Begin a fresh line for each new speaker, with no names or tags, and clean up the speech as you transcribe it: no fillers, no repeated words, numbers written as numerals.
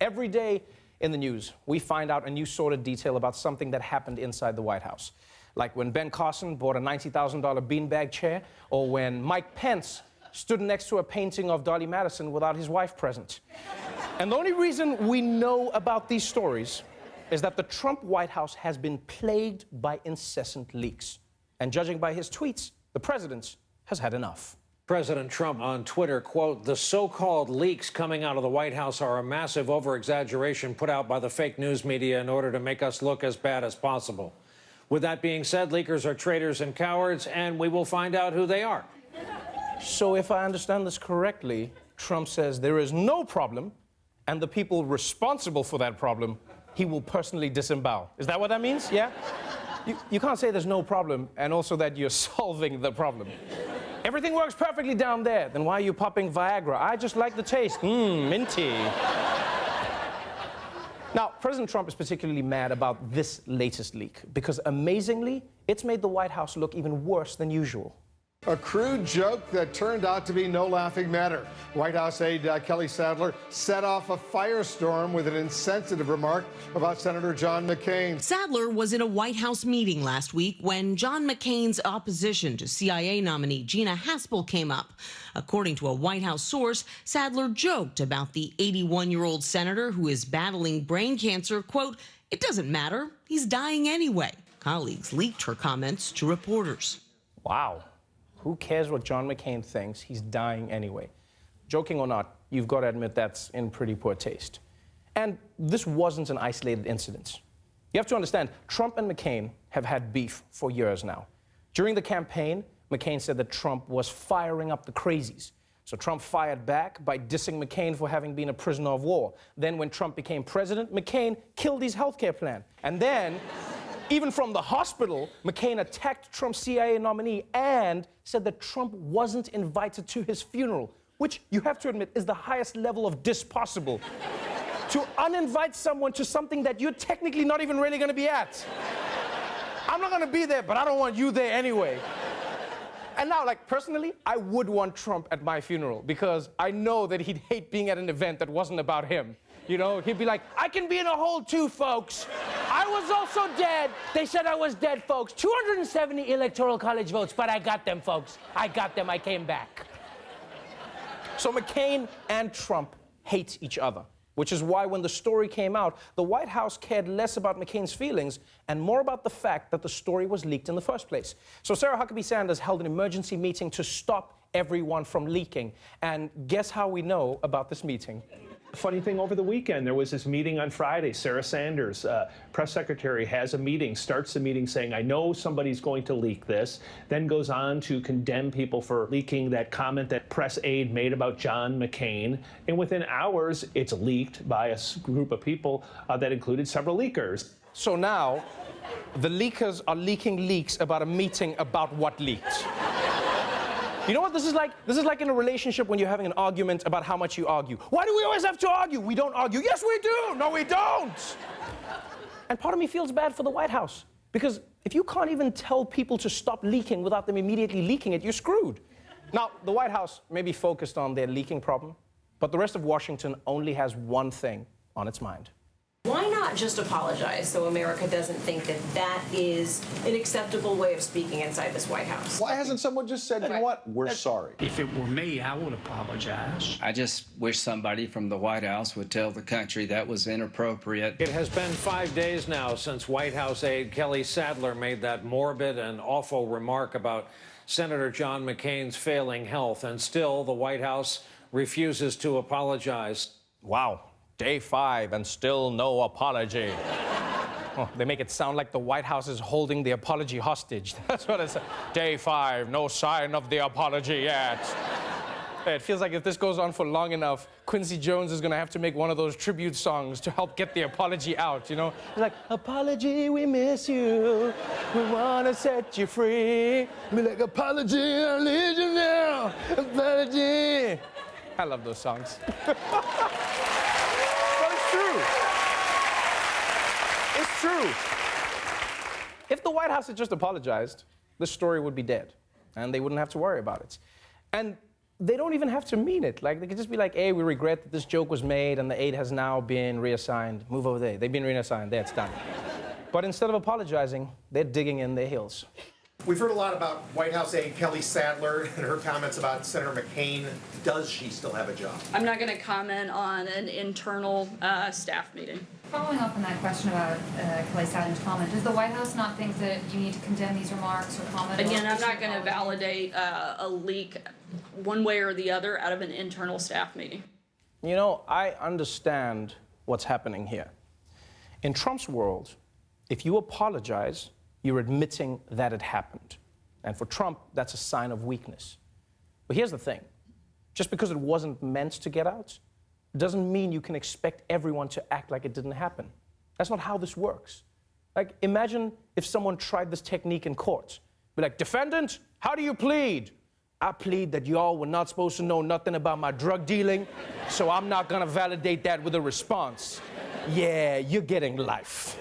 Every day in the news, we find out a new sordid detail about something that happened inside the White House. Like when Ben Carson bought a $90,000 beanbag chair, or when Mike Pence stood next to a painting of Dolly Madison without his wife present. And the only reason we know about these stories is that the Trump White House has been plagued by incessant leaks. And judging by his tweets, the president has had enough.
President Trump on Twitter, quote, "The so-called leaks coming out of the White House are a massive over-exaggeration put out by the fake news media in order to make us look as bad as possible. With that being said, leakers are traitors and cowards, and we will find out who they are."
So if I understand this correctly, Trump says there is no problem, and the people responsible for that problem, he will personally disembowel. Is that what that means? Yeah? You can't say there's no problem and also that you're solving the problem. Everything works perfectly down there. Then why are you popping Viagra? I just like the taste. Minty. Now, President Trump is particularly mad about this latest leak because, amazingly, it's made the White House look even worse than usual.
A crude joke that turned out to be no laughing matter. White House aide Kelly Sadler set off a firestorm with an insensitive remark about Senator John McCain.
Sadler was in a White House meeting last week when John McCain's opposition to CIA nominee Gina Haspel came up. According to a White House source, Sadler joked about the 81-year-old senator who is battling brain cancer. Quote, "It doesn't matter. He's dying anyway." Colleagues leaked her comments to reporters.
Wow. Who cares what John McCain thinks? He's dying anyway. Joking or not, you've got to admit that's in pretty poor taste. And this wasn't an isolated incident. You have to understand, Trump and McCain have had beef for years now. During the campaign, McCain said that Trump was firing up the crazies. So Trump fired back by dissing McCain for having been a prisoner of war. Then when Trump became president, McCain killed his healthcare plan. And then, even from the hospital, McCain attacked Trump's CIA nominee and said that Trump wasn't invited to his funeral, which you have to admit is the highest level of diss possible. To uninvite someone to something that you're technically not even really going to be at. I'm not going to be there, but I don't want you there anyway. And now, like, personally, I would want Trump at my funeral because I know that he'd hate being at an event that wasn't about him. You know, he'd be like, "I can be in a hole too, folks. I was also dead. They said I was dead, folks. 270 electoral college votes, but I got them, folks. I got them. I came back." So McCain and Trump hate each other, which is why when the story came out, the White House cared less about McCain's feelings and more about the fact that the story was leaked in the first place. So Sarah Huckabee Sanders held an emergency meeting to stop everyone from leaking. And guess how we know about this meeting?
Funny thing, over the weekend, there was this meeting on Friday. Sarah Sanders, press secretary, has a meeting, starts the meeting saying, "I know somebody's going to leak this," then goes on to condemn people for leaking that comment that press aide made about John McCain. And within hours, it's leaked by a group of people that included several leakers.
So now, the leakers are leaking leaks about a meeting about what leaked. You know what this is like? This is like in a relationship when you're having an argument about how much you argue. Why do we always have to argue? We don't argue. Yes, we do. No, we don't. And part of me feels bad for the White House because if you can't even tell people to stop leaking without them immediately leaking it, you're screwed. Now, the White House may be focused on their leaking problem, but the rest of Washington only has one thing on its mind.
Why not just apologize so America doesn't think that that is an acceptable way of speaking inside this White House?
Why hasn't someone just said, "You know what, we're sorry"?
If it were me, I would apologize.
I just wish somebody from the White House would tell the country that was inappropriate.
It has been 5 days now since White House aide Kelly Sadler made that morbid and awful remark about Senator John McCain's failing health, and still the White House refuses to apologize.
Wow. Day 5 and still no apology. Oh, they make it sound like the White House is holding the apology hostage. That's what it's. Day 5, no sign of the apology yet. It feels like if this goes on for long enough, Quincy Jones is gonna have to make one of those tribute songs to help get the apology out, you know? It's like, "Apology, we miss you. We wanna set you free." Be like, "Apology, I need you now. Apology." I love those songs. It's true. If the White House had just apologized, this story would be dead, and they wouldn't have to worry about it. And they don't even have to mean it. Like, they could just be like, hey, we regret that this joke was made and the aide has now been reassigned. Move over there. They've been reassigned. There, it's done. But instead of apologizing, they're digging in their heels.
We've heard a lot about White House aide Kelly Sadler and her comments about Senator McCain. Does she still have a job?
I'm not going to comment on an internal staff meeting.
Following up on that question about Kelly Sadler's comment, does the White House not think that you need to condemn these remarks or comment?
Again, I'm not going to validate a leak one way or the other out of an internal staff meeting.
You know, I understand what's happening here. In Trump's world, if you apologize, you're admitting that it happened. And for Trump, that's a sign of weakness. But here's the thing. Just because it wasn't meant to get out, doesn't mean you can expect everyone to act like it didn't happen. That's not how this works. Like, imagine if someone tried this technique in court. Be like, defendant, how do you plead? I plead that y'all were not supposed to know nothing about my drug dealing, so I'm not gonna validate that with a response. Yeah, you're getting life.